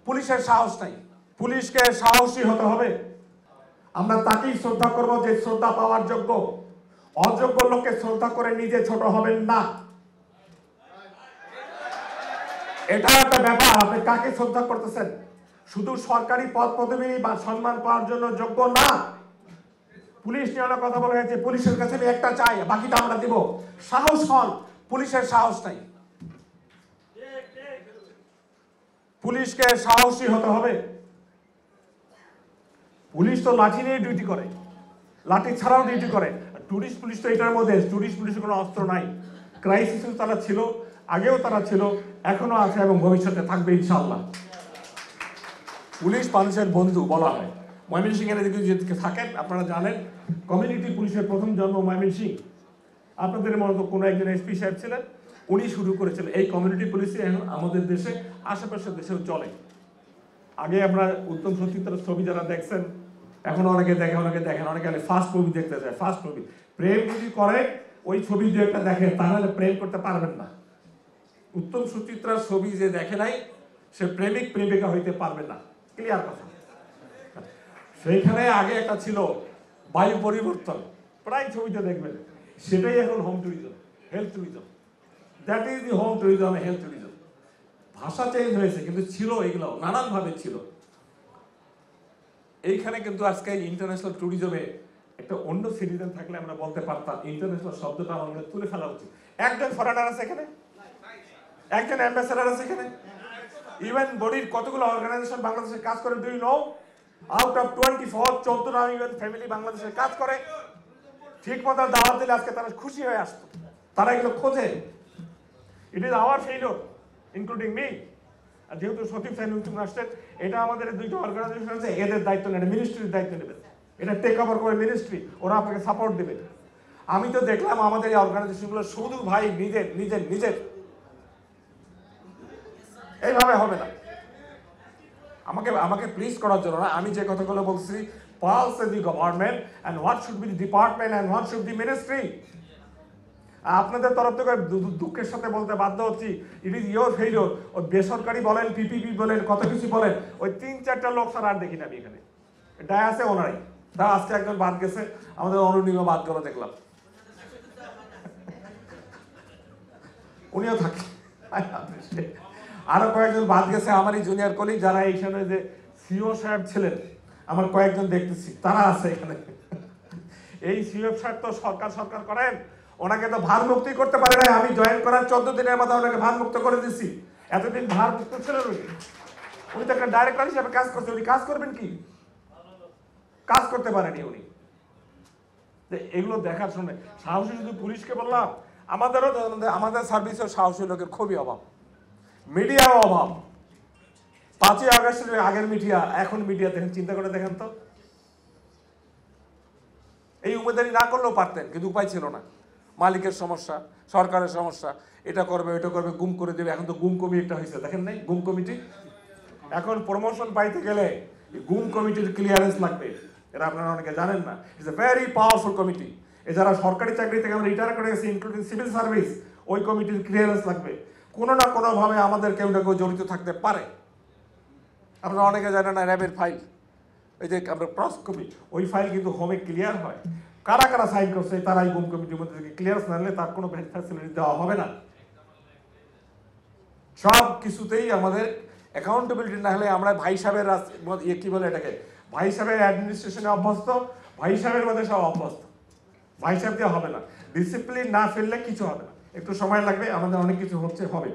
পুলিশের সাহস নাই। পুলিশকে সাহসী হতে হবে। আমরা তাকেই শ্রদ্ধা করব যে শ্রদ্ধা পাওয়ার যোগ্য। অযোগ্য লোককে শ্রদ্ধা করে নিজে ছোট হবেন না। এটা একটা ব্যাপার। আপনি কাকে শ্রদ্ধা করতেছেন? শুধু সরকারি পদ পদবি বা সম্মান পাওয়ার জন্য যোগ্য না। পুলিশ নিয়ে অনেক কথা বলা হয়েছে, পুলিশের কাছে আমি একটা চাই, বাকিটা আমরা দিব। সাহস হন। পুলিশের সাহস নাই। পুলিশকে সাহসী হতে হবে। পুলিশ তো লাঠি নিয়ে ডিউটি করে, লাঠি ছাড়াও ডিউটি করে। টুরিস্ট পুলিশ তো এটার মধ্যে, টুরিস্ট পুলিশের কোনো অস্ত্র নাই। ক্রাইসিসে তারা ছিল, আগেও তারা ছিল, এখনো আছে এবং ভবিষ্যতে থাকবে ইনশাআল্লাহ। পুলিশ মানুষের বন্ধু বলা হয়। ময়মনসিংহের এদিকে যদি থাকেন আপনারা জানেন, কমিউনিটি পুলিশের প্রথম জন্ম ময়মনসিংহ। আপনাদের মতো কোনো একজন এসপি সাহেব ছিলেন, উনি শুরু করেছিলেন এই কমিউনিটি পুলিশে। এখন আমাদের দেশে আশেপাশের দেশেও চলে। আগে আমরা উত্তম সচিত্রের ছবি যারা দেখছেন, এখন অনেকে দেখে, অনেকে দেখেন, অনেকে ফার্স্ট মুভি দেখতে যায়। ফার্স্ট মুভি প্রেম যদি করে ওই ছবি যে একটা দেখে, তাহলে প্রেম করতে পারবেন না। উত্তম সুচিত্রার ছবি যে দেখে নাই সে প্রেমিক প্রেমিকা হইতে পারবে না। ক্লিয়ার কথা। সেইখানে আগে একটা ছিল বায়ু পরিবর্তন, প্রায় ছবিতে দেখবেন। সেটাই এখন home tourism, health tourism. That is the home tourism, health tourism. ভাষা চেঞ্জ হয়েছে, কিন্তু ছিল এগুলো নানানভাবে ছিল। এইখানে কিন্তু আজকে ইন্টারন্যাশনাল ট্যুরিজমে একটা অন্য সিটিজেন থাকলে আমরা বলতে পারতাম, ইন্টারন্যাশনাল শব্দটা আমাদের তুলে ফেলা উচিত। একজন ফরেনার আছে এখানে, একজন অ্যাম্বাসেডার আছে এখানে। ইভেন বডির কতগুলো অর্গানাইজেশন বাংলাদেশে কাজ করে, do you know? Out of 24 14টা ইভেন ফ্যামিলি বাংলাদেশে কাজ করে। ঠিক মতো দাওয়াত দিলে আজকে তারা খুশি হয়ে আসতো। তারা এগুলো খোঁজে। It is our failure, including me. আর যেহেতু সচিব সাহেব নতুন আসছেন, এটা আমাদের দুইটা অর্গানাইজেশন আছে, এদের দায়িত্ব নেবে, মিনিস্ট্রির দায়িত্ব নেবে। এটা টেক ওভার করে মিনিস্ট্রি, ওরা আপনাকে সাপোর্ট দেবে। আমি তো দেখলাম আমাদের এই অর্গানাইজেশনগুলো শুধু ভাই নিজের নিজের নিজের, এইভাবে হবে না। আমাকে প্লিজ করার জন্য না, আমি যে কথাগুলো বলছি, pulse the government and what should be the department and what should be ministry. আপনাদের তরফ থেকে দুঃখের সাথে বলতে বাধ্য হচ্ছি, ইট ইজ ইয়োর ফেইলিওর। ওই বেসরকারি বলেন, পিপিপি বলেন, কত কিছু বলেন, ওই 3-4টা লোক ছাড়া আর দেখি না আমি এখানে। ডায় আছে ওনারাই। তা আজকে একজন বাদ গেছে, আমাদের অনুনিমা বাদ গেল দেখলাম, উনিও থাকে। আরো কয়েকজন বাদ গেছে আমারই জুনিয়র কলিগ, যারা এইখানে যে সিও সাহেব ছিলেন, আমার কয়েকজন দেখতেছি তারা আছে এখানে। এই সিও সাহেব তো সরকার করেন, ওনাকে তো ভার মুক্তি করতে পারে না। আমি জয়েন করার 14 দিনের মধ্যে ওনাকে ভার মুক্ত করে দিচ্ছি। এতদিন ভার মুক্ত ছিলেন উনি তো একটা ডাইরেক্টর হিসেবে কাজ করছে। উনি কাজ করবেন কি? কাজ করতে পারেনি উনি। এগুলো দেখার শুনে সাহসী শুধু পুলিশকে বললাম, আমাদের সার্ভিসেও সাহসী লোকের খুবই অভাব, মিডিয়াও অভাব। 5ই আগস্টের আগের মিডিয়া, এখন মিডিয়া দেখেন, চিন্তা করে দেখেন তো। এই উমেদারি না করলেও পারতেন, কিন্তু উপায় ছিল না। মালিকের সমস্যা, সরকারের সমস্যা, এটা করবে ওইটা করবে, গুম করে দেবে। এখন তো গুম কমিটিটা হয়েছে, দেখেন নাই গুম কমিটি? এখন প্রমোশন পাইতে গেলে গুম কমিটির ক্লিয়ারেন্স লাগবে। এটা আপনারা অনেকে জানেন না। It's a very powerful committee. এ যারা সরকারি চাকরি থেকে আমরা রিটায়ার করে গেছি, ইনক্লুডিং সিভিল সার্ভিস, ওই কমিটির ক্লিয়ারেন্স লাগবে। কোনো না কোনোভাবে আমাদের কেউ না কেউ জড়িত থাকতে পারে। আপনারা অনেকে জানেন না র্যাবের ফাইল, এই যে আমরা প্রস কপি, ওই ফাইল কিন্তু হোমে ক্লিয়ার হয়। কারা কারা সাইন করছে তারাই গুম কমিটির মধ্যে থেকে ক্লিয়ারেন্স না নিলে তার কোনো ফ্যাসিলিটি দেওয়া হবে না। সব কিছুতেই আমাদের অ্যাকাউন্টেবিলিটি না হলে আমরা ভাই সাহেবের কি বলে এটাকে, ভাই সাহেবের অ্যাডমিনিস্ট্রেশনে অভ্যস্ত, ভাই সাহেবের মধ্যে সব অভ্যস্ত। ভাই সাহেব দিয়ে হবে না। ডিসিপ্লিন না ফেললে কিছু হবে না। একটু সময় লাগবে, আমাদের অনেক কিছু হচ্ছে, হবে।